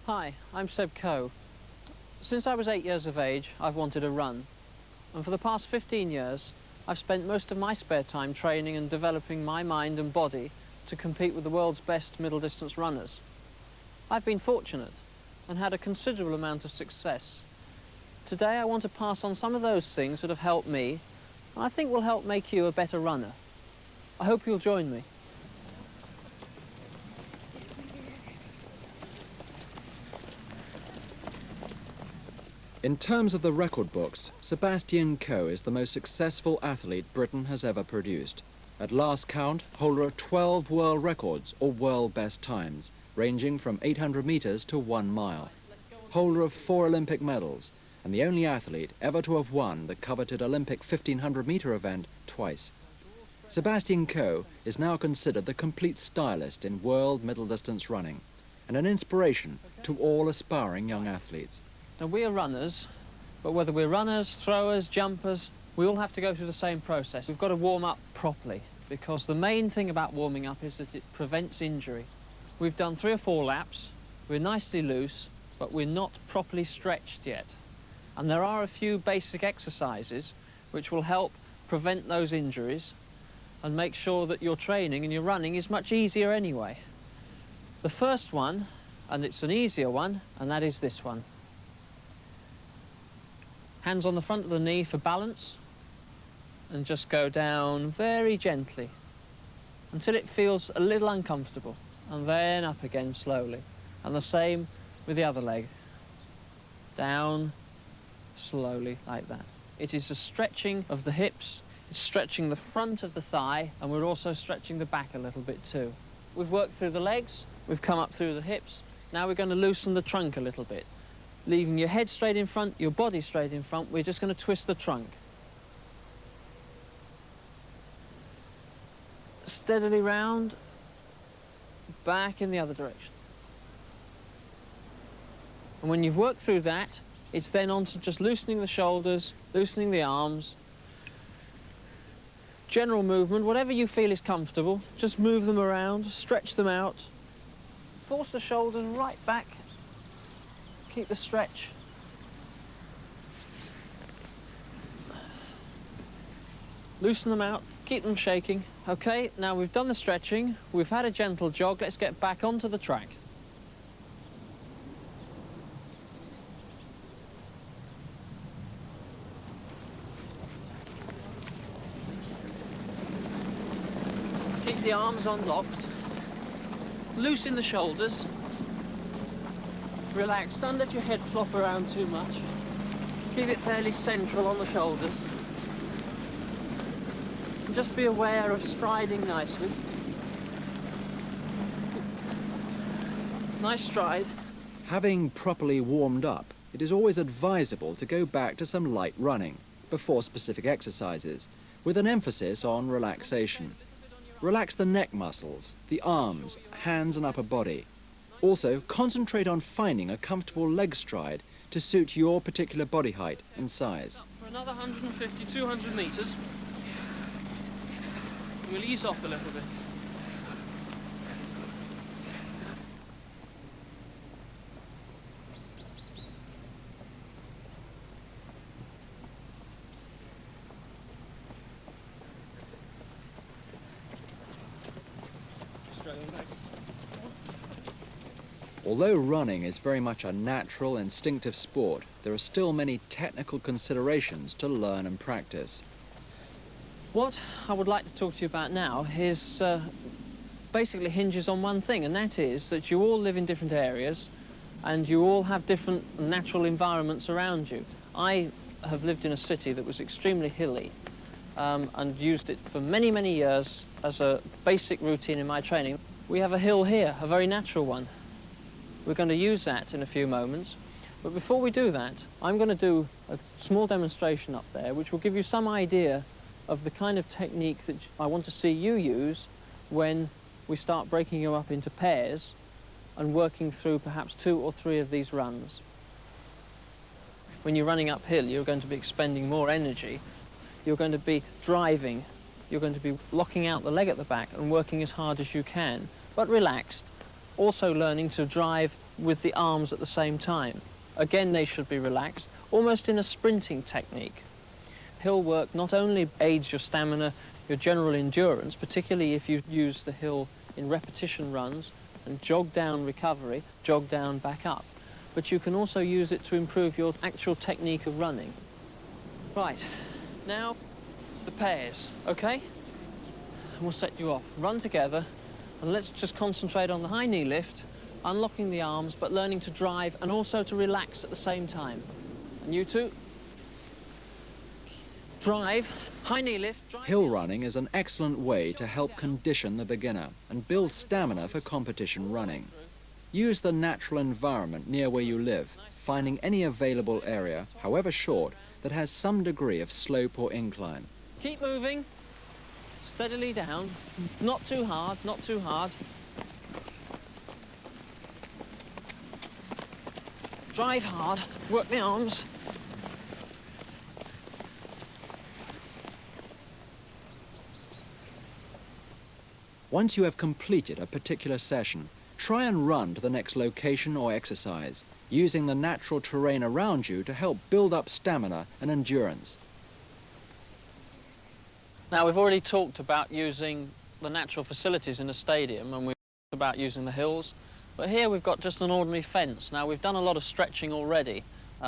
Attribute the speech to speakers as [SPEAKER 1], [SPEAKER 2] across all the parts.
[SPEAKER 1] Hi, I'm Seb Coe. Since I was 8 years of age, I've wanted a run. And for the past 15 years, I've spent most of my spare time training and developing my mind and body to compete with the world's best middle distance runners. I've been fortunate and had a considerable amount of success. Today I want to pass on some of those things that have helped me, and I think will help make you a better runner. I hope you'll join me.
[SPEAKER 2] In terms of the record books, Sebastian Coe is the most successful athlete Britain has ever produced. At last count, holder of 12 world records or world best times, ranging from 800 metres to 1 mile. Holder of 4 Olympic medals, and the only athlete ever to have won the coveted Olympic 1500-metre event twice. Sebastian Coe is now considered the complete stylist in world middle distance running, and an inspiration to all aspiring young athletes.
[SPEAKER 1] Now, we are runners, but whether we're runners, throwers, jumpers, we all have to go through the same process. We've got to warm up properly, because the main thing about warming up is that it prevents injury. We've done 3 or 4 laps, we're nicely loose, but we're not properly stretched yet. And there are a few basic exercises which will help prevent those injuries and make sure that your training and your running is much easier anyway. The first one, and it's an easier one, and that is this one. Hands on the front of the knee for balance, and just go down very gently until it feels a little uncomfortable, and then up again slowly. And the same with the other leg. Down slowly like that. It is a stretching of the hips, it's stretching the front of the thigh, and we're also stretching the back a little bit too. We've worked through the legs, we've come up through the hips. Now we're going to loosen the trunk a little bit. Leaving your head straight in front, your body straight in front, we're just going to twist the trunk. Steadily round, back in the other direction. And when you've worked through that, it's then on to just loosening the shoulders, loosening the arms. General movement, whatever you feel is comfortable, just move them around, stretch them out. Force the shoulders right back. Keep the stretch. Loosen them out, keep them shaking. Okay, now we've done the stretching, we've had a gentle jog, let's get back onto the track. Keep the arms unlocked. Loosen the shoulders. Relax, don't let your head flop around too much. Keep it fairly central on the shoulders. And just be aware of striding nicely. Nice stride.
[SPEAKER 2] Having properly warmed up, it is always advisable to go back to some light running before specific exercises, with an emphasis on relaxation. Relax the neck muscles, the arms, hands and upper body. Also, concentrate on finding a comfortable leg stride to suit your particular body height and size.
[SPEAKER 1] For another 150, 200 metres. We'll ease off a little bit. Straight on back.
[SPEAKER 2] Although running is very much a natural, instinctive sport, there are still many technical considerations to learn and practice.
[SPEAKER 1] What I would like to talk to you about now is basically hinges on one thing, and that is that you all live in different areas and you all have different natural environments around you. I have lived in a city that was extremely hilly and used it for many, many years as a basic routine in my training. We have a hill here, a very natural one. We're going to use that in a few moments. But before we do that, I'm going to do a small demonstration up there which will give you some idea of the kind of technique that I want to see you use when we start breaking you up into pairs and working through perhaps 2 or 3 of these runs. When you're running uphill, you're going to be expending more energy. You're going to be driving. You're going to be locking out the leg at the back and working as hard as you can, but relaxed. Also learning to drive with the arms at the same time. Again, they should be relaxed, almost in a sprinting technique. Hill work not only aids your stamina, your general endurance, particularly if you use the hill in repetition runs and jog down recovery, jog down back up, but you can also use it to improve your actual technique of running. Right, now the pairs, okay? And we'll set you off. Run together, and let's just concentrate on the high knee lift, unlocking the arms, but learning to drive and also to relax at the same time. And you two, drive, high knee lift, drive.
[SPEAKER 2] Hill running is an excellent way to help condition the beginner and build stamina for competition running. Use the natural environment near where you live, finding any available area, however short, that has some degree of slope or incline.
[SPEAKER 1] Keep moving, steadily down, not too hard, not too hard. Drive hard, work the arms.
[SPEAKER 2] Once you have completed a particular session, try and run to the next location or exercise, using the natural terrain around you to help build up stamina and endurance.
[SPEAKER 1] Now, we've already talked about using the natural facilities in a stadium, and we've talked about using the hills, but here we've got just an ordinary fence. Now, we've done a lot of stretching already.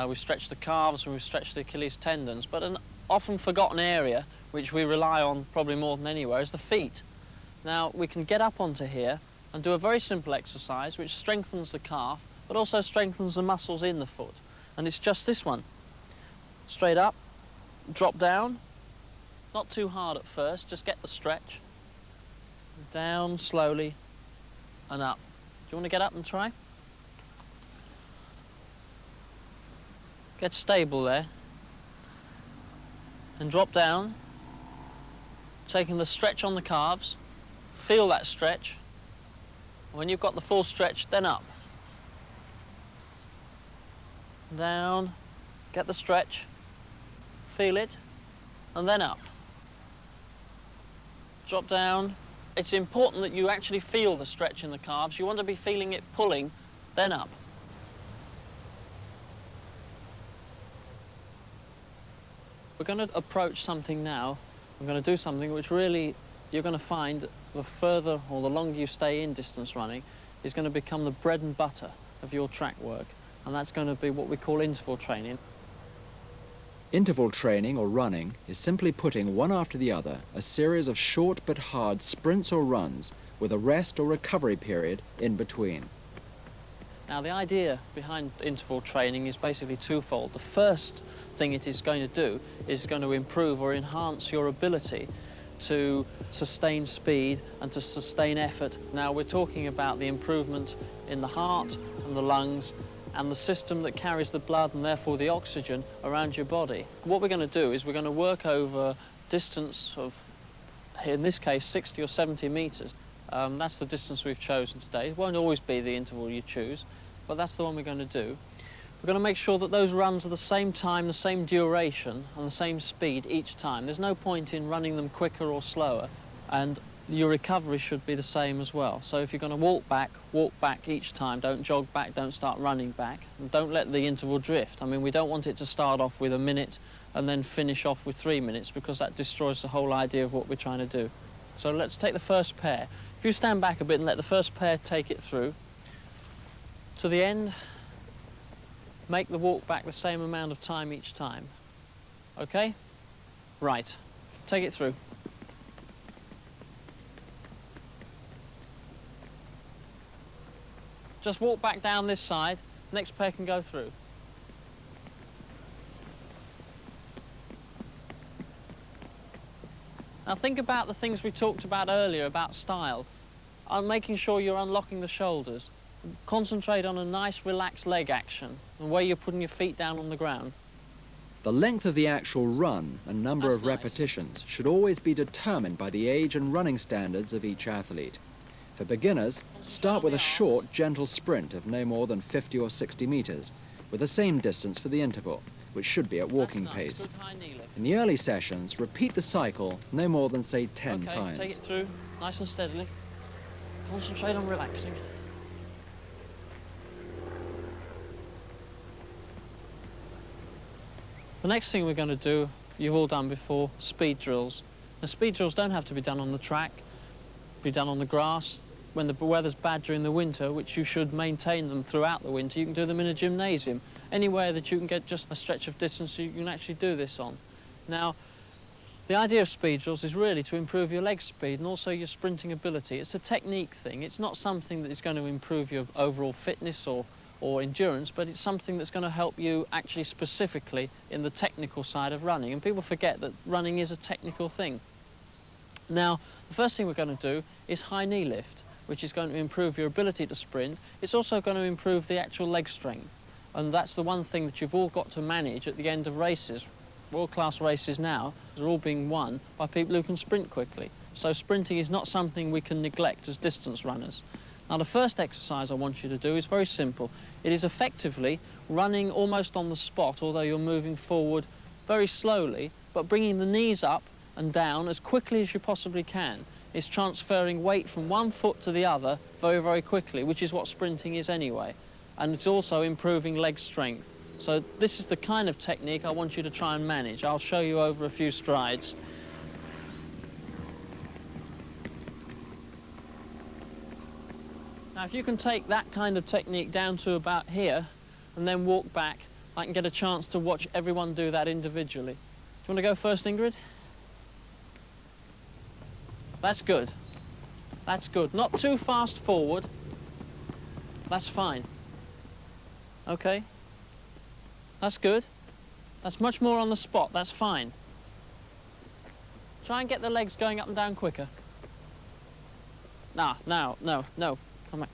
[SPEAKER 1] We've stretched the calves and we've stretched the Achilles tendons, but an often forgotten area, which we rely on probably more than anywhere, is the feet. Now, we can get up onto here and do a very simple exercise which strengthens the calf, but also strengthens the muscles in the foot. And it's just this one. Straight up, drop down, not too hard at first, just get the stretch. Down slowly and up. Do you want to get up and try? Get stable there. And drop down, taking the stretch on the calves. Feel that stretch. When you've got the full stretch, then up. Down, get the stretch, feel it, and then up. Drop down. It's important that you actually feel the stretch in the calves. You want to be feeling it pulling, then up. We're going to approach something now. I'm going to do something which really you're going to find the further or the longer you stay in distance running is going to become the bread and butter of your track work, and that's going to be what we call interval training.
[SPEAKER 2] Interval training or running is simply putting one after the other a series of short but hard sprints or runs with a rest or recovery period in between.
[SPEAKER 1] Now, the idea behind interval training is basically twofold. The first thing it is going to do is going to improve or enhance your ability to sustain speed and to sustain effort. Now, we're talking about the improvement in the heart and the lungs and the system that carries the blood and therefore the oxygen around your body. What we're going to do is we're going to work over distance of, in this case, 60 or 70 meters. That's the distance we've chosen today. It won't always be the interval you choose, but that's the one we're going to do. We're going to make sure that those runs are the same time, the same duration, and the same speed each time. There's no point in running them quicker or slower, and your recovery should be the same as well. So if you're going to walk back each time. Don't jog back, don't start running back, and don't let the interval drift. I mean, we don't want it to start off with a minute and then finish off with 3 minutes, because that destroys the whole idea of what we're trying to do. So let's take the first pair. If you stand back a bit and let the first pair take it through to the end, make the walk back the same amount of time each time. Okay? Right. Take it through. Just walk back down this side. Next pair can go through. Now think about the things we talked about earlier about style. Making sure you're unlocking the shoulders. Concentrate on a nice relaxed leg action and where you're putting your feet down on the ground.
[SPEAKER 2] The length of the actual run and number of repetitions should always be determined by the age and running standards of each athlete. For beginners, start with a short, gentle sprint of no more than 50 or 60 meters, with the same distance for the interval, which should be at walking pace. In the early sessions, repeat the cycle no more than, say, 10 times.
[SPEAKER 1] Take it through, nice and steadily. Concentrate on relaxing. The next thing we're going to do, you've all done before, speed drills. Now, speed drills don't have to be done on the track, be done on the grass. When the weather's bad during the winter, which you should maintain them throughout the winter, you can do them in a gymnasium. Anywhere that you can get just a stretch of distance you can actually do this on. Now, the idea of speed drills is really to improve your leg speed and also your sprinting ability. It's a technique thing. It's not something that is going to improve your overall fitness or endurance, but it's something that's going to help you actually specifically in the technical side of running. And people forget that running is a technical thing. Now, the first thing we're going to do is high knee lift, which is going to improve your ability to sprint. It's also going to improve the actual leg strength. And that's the one thing that you've all got to manage at the end of races. World-class races now are all being won by people who can sprint quickly. So sprinting is not something we can neglect as distance runners. Now, the first exercise I want you to do is very simple. It is effectively running almost on the spot, although you're moving forward very slowly, but bringing the knees up and down as quickly as you possibly can. It's transferring weight from one foot to the other very, very quickly, which is what sprinting is anyway. And it's also improving leg strength. So this is the kind of technique I want you to try and manage. I'll show you over a few strides. Now, if you can take that kind of technique down to about here and then walk back, I can get a chance to watch everyone do that individually. Do you want to go first, Ingrid? That's good. That's good. Not too fast forward. That's fine. Okay. That's good. That's much more on the spot. That's fine. Try and get the legs going up and down quicker. No. Come back.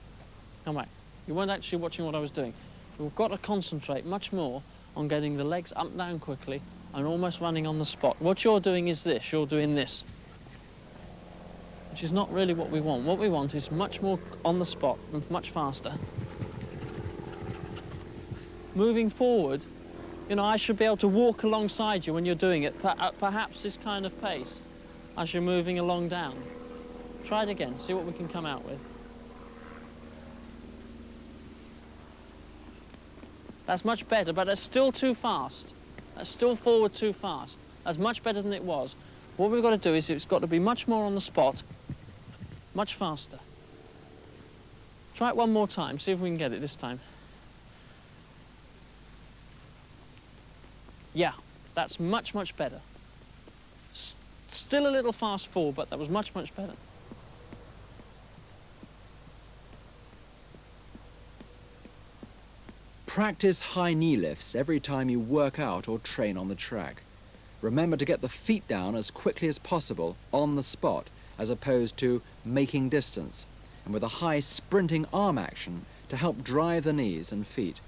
[SPEAKER 1] Come back. You weren't actually watching what I was doing. You've got to concentrate much more on getting the legs up and down quickly and almost running on the spot. What you're doing is this. You're doing this, which is not really what we want. What we want is much more on the spot and much faster. Moving forward, you know, I should be able to walk alongside you when you're doing it, at perhaps this kind of pace, as you're moving along down. Try it again, see what we can come out with. That's much better, but that's still too fast. That's still forward too fast. That's much better than it was. What we've got to do is it's got to be much more on the spot, much faster. Try it one more time, see if we can get it this time. Yeah, that's much, much better. Still a little fast forward, but that was much, much better.
[SPEAKER 2] Practice high knee lifts every time you work out or train on the track. Remember to get the feet down as quickly as possible on the spot, as opposed to making distance, and with a high sprinting arm action to help drive the knees and feet.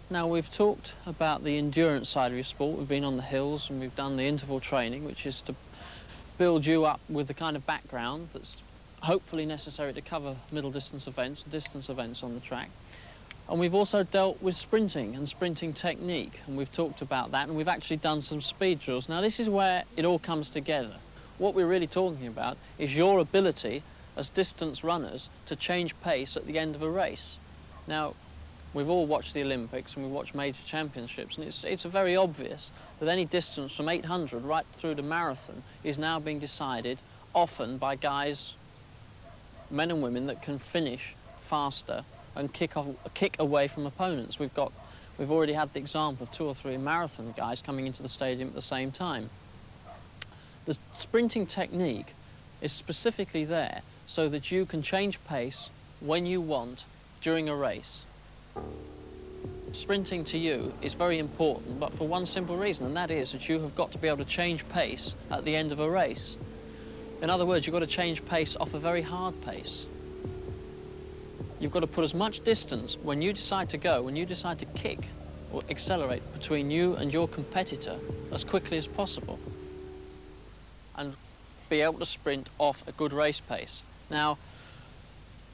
[SPEAKER 1] Now, we've talked about the endurance side of your sport. We've been on the hills and we've done the interval training, which is to build you up with the kind of background that's hopefully necessary to cover middle distance events on the track. And we've also dealt with sprinting and sprinting technique, and we've talked about that, and we've actually done some speed drills. Now, this is where it all comes together. What we're really talking about is your ability as distance runners to change pace at the end of a race. Now, we've all watched the Olympics and we've watched major championships, and it's very obvious that any distance from 800 right through to marathon is now being decided often by guys, men and women, that can finish faster and kick away from opponents. We've already had the example of 2 or 3 marathon guys coming into the stadium at the same time. The sprinting technique is specifically there so that you can change pace when you want during a race. Sprinting to you is very important, but for one simple reason, and that is that you have got to be able to change pace at the end of a race. In other words, you've got to change pace off a very hard pace. You've got to put as much distance when you decide to go, when you decide to kick or accelerate between you and your competitor as quickly as possible, and be able to sprint off a good race pace. Now,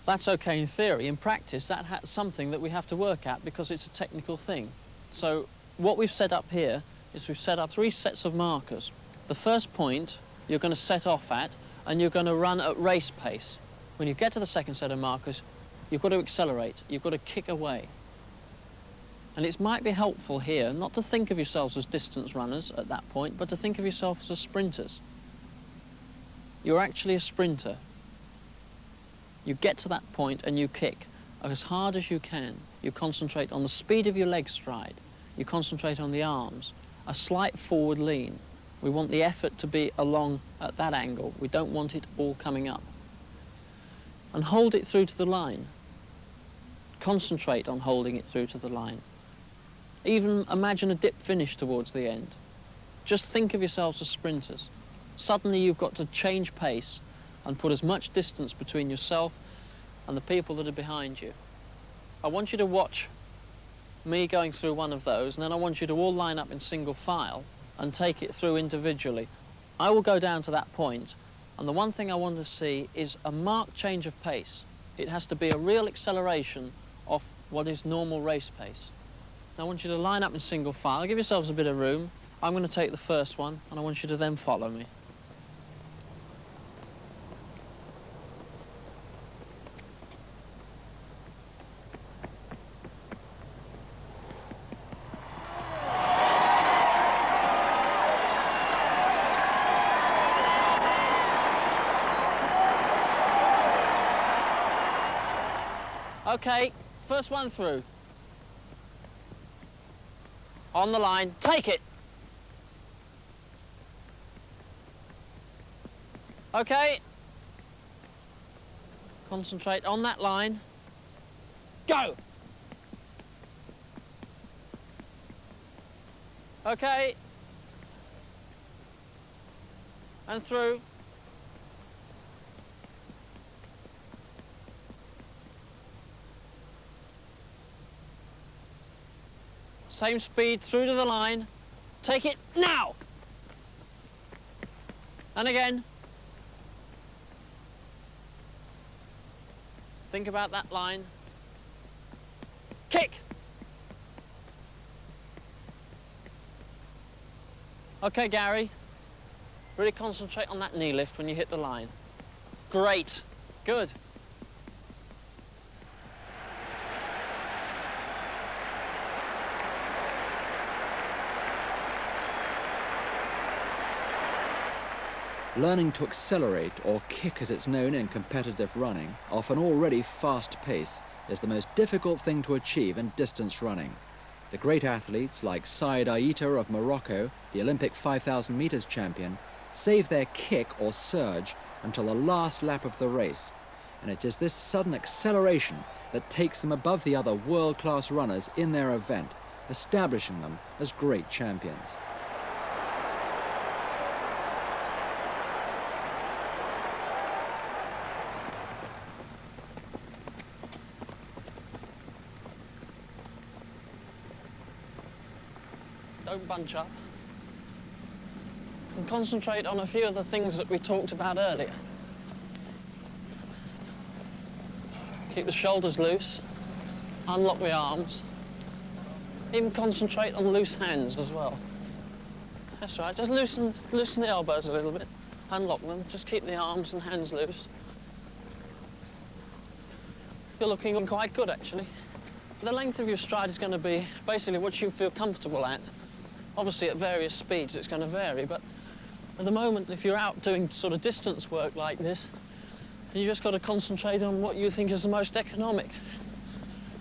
[SPEAKER 1] that's okay in theory. In practice, that's something that we have to work at because it's a technical thing. So what we've set up here is we've set up 3 sets of markers. The first point you're going to set off at, and you're going to run at race pace. When you get to the second set of markers, you've got to accelerate. You've got to kick away. And it might be helpful here not to think of yourselves as distance runners at that point, but to think of yourselves as sprinters. You're actually a sprinter. You get to that point and you kick as hard as you can. You concentrate on the speed of your leg stride. You concentrate on the arms, a slight forward lean. We want the effort to be along at that angle. We don't want it all coming up. And hold it through to the line. Concentrate on holding it through to the line. Even imagine a dip finish towards the end. Just think of yourselves as sprinters. Suddenly you've got to change pace and put as much distance between yourself and the people that are behind you. I want you to watch me going through one of those, and then I want you to all line up in single file and take it through individually. I will go down to that point, and the one thing I want to see is a marked change of pace. It has to be a real acceleration of what is normal race pace. I want you to line up in single file. Give yourselves a bit of room. I'm going to take the first one, and I want you to then follow me. Okay, first one through. On the line, take it. Okay. Concentrate on that line. Go. Okay. And through. Same speed through to the line. Take it now. And again. Think about that line. Kick. Okay, Gary. Really concentrate on that knee lift when you hit the line. Great. Good.
[SPEAKER 2] Learning to accelerate, or kick as it's known in competitive running, off an already fast pace is the most difficult thing to achieve in distance running. The great athletes like Saïd Aïta of Morocco, the Olympic 5,000 meters champion, save their kick or surge until the last lap of the race. And it is this sudden acceleration that takes them above the other world-class runners in their event, establishing them as great champions.
[SPEAKER 1] Don't bunch up. And concentrate on a few of the things that we talked about earlier. Keep the shoulders loose. Unlock the arms. Even concentrate on loose hands as well. That's right, just loosen the elbows a little bit. Unlock them, just keep the arms and hands loose. You're looking quite good, actually. The length of your stride is going to be basically what you feel comfortable at. Obviously, at various speeds, it's going to vary, but at the moment, if you're out doing sort of distance work like this, you just got to concentrate on what you think is the most economic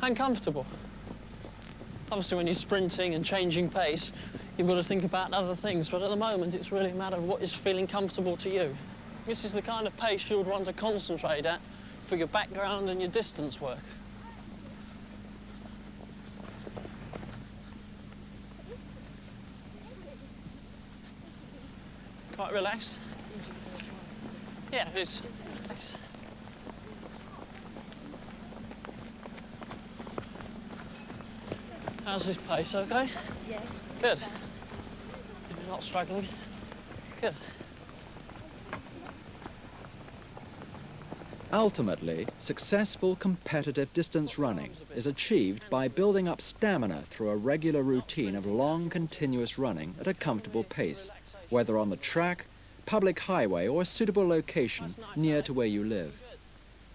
[SPEAKER 1] and comfortable. Obviously, when you're sprinting and changing pace, you've got to think about other things, but at the moment, it's really a matter of what is feeling comfortable to you. This is the kind of pace you would want to concentrate at for your background and your distance work. Quite relaxed? Yeah, it is. Thanks. How's this pace, okay?
[SPEAKER 3] Yeah.
[SPEAKER 1] Good. You're not struggling? Good.
[SPEAKER 2] Ultimately, successful competitive distance running is achieved by building up stamina through a regular routine of long, continuous running at a comfortable pace, whether on the track, public highway, or a suitable location near to where you live.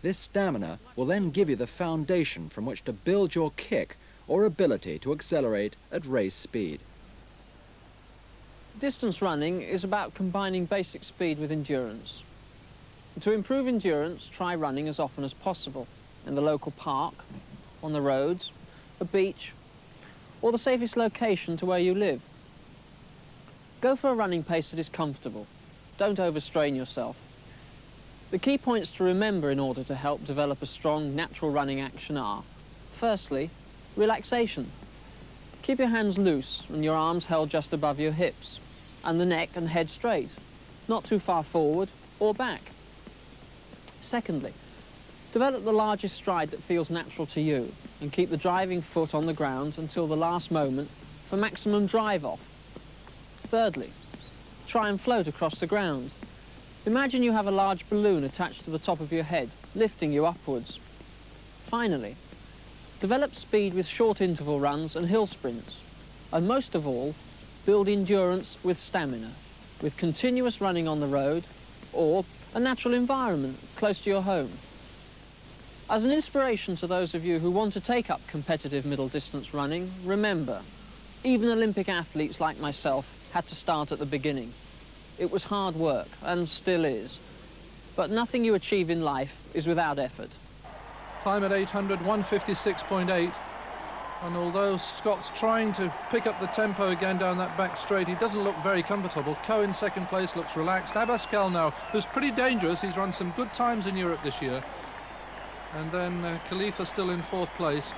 [SPEAKER 2] This stamina will then give you the foundation from which to build your kick or ability to accelerate at race speed.
[SPEAKER 1] Distance running is about combining basic speed with endurance. To improve endurance, try running as often as possible in the local park, on the roads, a beach, or the safest location to where you live. Go for a running pace that is comfortable. Don't overstrain yourself. The key points to remember in order to help develop a strong, natural running action are, firstly, relaxation. Keep your hands loose and your arms held just above your hips, and the neck and head straight, not too far forward or back. Secondly, develop the largest stride that feels natural to you and keep the driving foot on the ground until the last moment for maximum drive off. Thirdly, try and float across the ground. Imagine you have a large balloon attached to the top of your head, lifting you upwards. Finally, develop speed with short interval runs and hill sprints. And most of all, build endurance with stamina, with continuous running on the road or a natural environment close to your home. As an inspiration to those of you who want to take up competitive middle distance running, remember, even Olympic athletes like myself had to start at the beginning. It was hard work, and still is. But nothing you achieve in life is without effort.
[SPEAKER 3] Time at 800, 156.8. And although Scott's trying to pick up the tempo again down that back straight, he doesn't look very comfortable. Coe in second place looks relaxed. Abascal now, who's pretty dangerous. He's run some good times in Europe this year. And then Khalifa still in fourth place.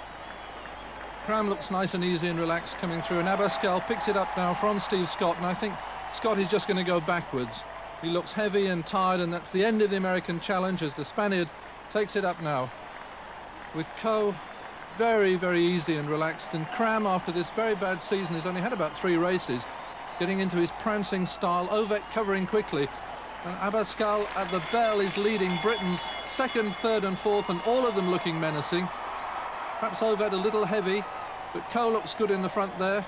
[SPEAKER 3] Cram looks nice and easy and relaxed coming through, and Abascal picks it up now from Steve Scott, and I think Scott is just going to go backwards. He looks heavy and tired, and that's the end of the American challenge as the Spaniard takes it up now. With Coe very, very easy and relaxed, and Cram, after this very bad season, has only had about 3 races, getting into his prancing style. Ovett covering quickly, and Abascal at the bell is leading Britain's second, third and fourth, and all of them looking menacing. Perhaps Ovett a little heavy, but Coe looks good in the front there,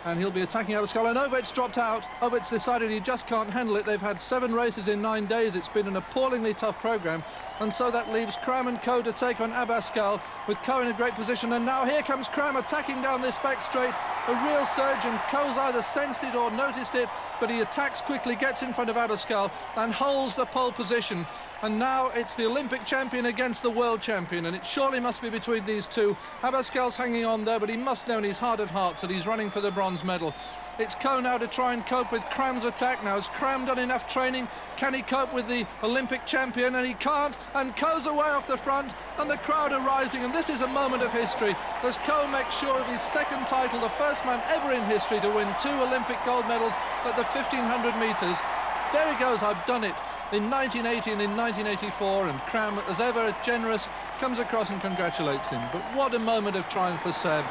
[SPEAKER 3] and he'll be attacking Abascal, and Ovett's dropped out. Ovett's decided he just can't handle it. They've had 7 races in 9 days. It's been an appallingly tough programme, and so that leaves Cram and Coe to take on Abascal, with Coe in a great position. And now here comes Cram attacking down this back straight, a real surge, and Coe's either sensed it or noticed it, but he attacks quickly, gets in front of Abascal and holds the pole position. And now it's the Olympic champion against the world champion, and it surely must be between these two. Abascal's hanging on there, but he must know in his heart of hearts that he's running for the bronze medal. It's Coe now to try and cope with Cram's attack. Now, has Cram done enough training? Can he cope with the Olympic champion? And he can't, and Coe's away off the front, and the crowd are rising, and this is a moment of history as Coe makes sure of his second title, the first man ever in history to win 2 Olympic gold medals at the 1500 metres. There he goes, I've done it. In 1980 and in 1984, and Cram, as ever generous, comes across and congratulates him. But what a moment of triumph for Seb.